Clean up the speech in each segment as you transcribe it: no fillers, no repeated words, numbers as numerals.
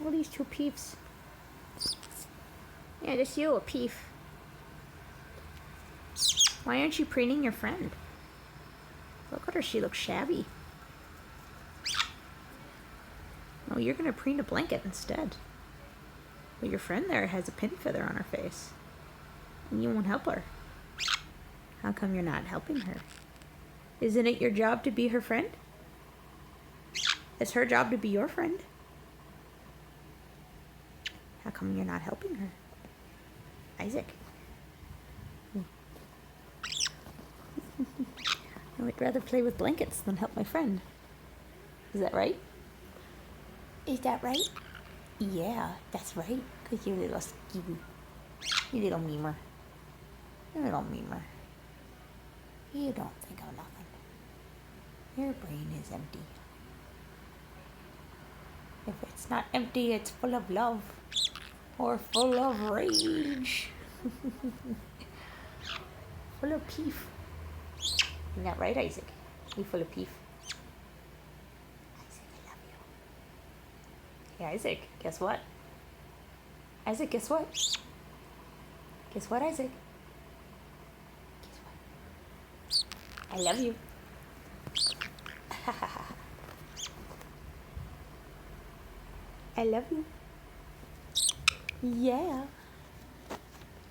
All these two peeps. Yeah, just you, a peef. Why aren't you preening your friend? Look at her, she looks shabby. Oh, you're gonna preen a blanket instead. But your friend there has a pin feather on her face. And you won't help her. How come you're not helping her? Isn't it your job to be her friend? It's her job to be your friend. How come you're not helping her? Isaac. I would rather play with blankets than help my friend. Is that right? Is that right? Yeah, that's right. Because you're a little skeevy. You little memer. You little memer. You don't think of nothing. Your brain is empty. If it's not empty, it's full of love. Or full of rage. Full of peef. Isn't that right, Isaac? You full of peef. Isaac, I love you. Hey, Isaac, guess what? Isaac, guess what? Guess what, Isaac? Guess what? I love you. I love you. Yeah.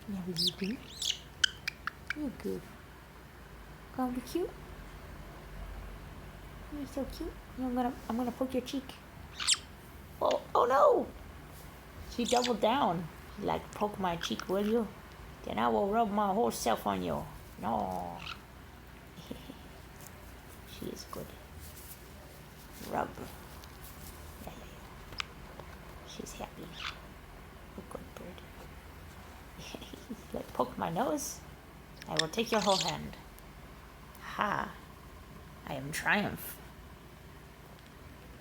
Yeah, you do. You're good. Gonna be cute. You're so cute. I'm gonna poke your cheek. Oh no! She doubled down. She's like, poke my cheek, will you? Then I will rub my whole self on you. No. She is good. Rub. Yeah. She's happy. A good bird. Like, poke my nose. I will take your whole hand. Ha! I am Triumph.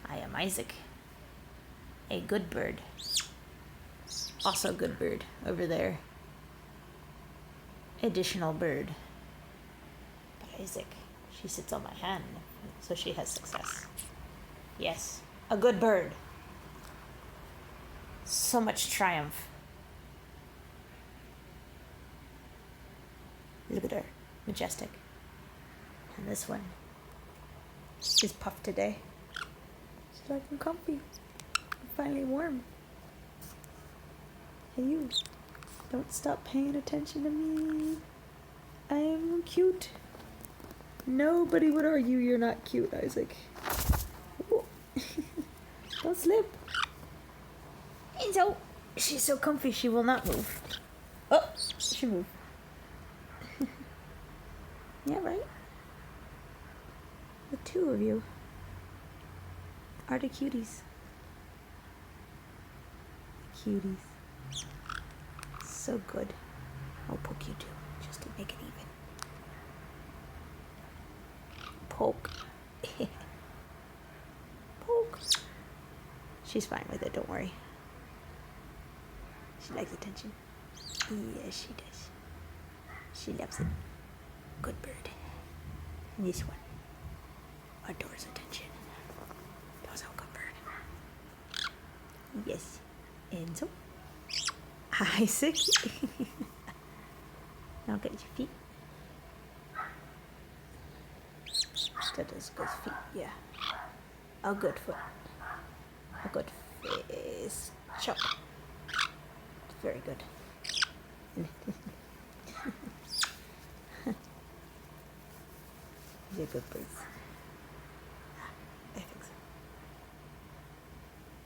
I am Isaac. A good bird. Also good bird over there. Additional bird. But Isaac, she sits on my hand, so she has success. Yes, a good bird. So much triumph. Look at her, majestic. And this one, she's puffed today. She's like, I'm comfy. I'm finally warm. Hey you, don't stop paying attention to me. I'm cute. Nobody would argue you're not cute, Isaac. Don't slip. Enzo, she's so comfy she will not move. Oh, she moved. Yeah, right? The two of you are the cuties. Cuties. So good. I'll poke you too, just to make it even. Poke. Poke. She's fine with it, don't worry. She likes attention. Yes, she does. She loves it. Good bird. And this one adores attention. That's a good bird. Yes. Enzo. Isaac. Now get your feet. That is good feet, yeah. A good foot. A good face. Chop. Very good. These are good birds.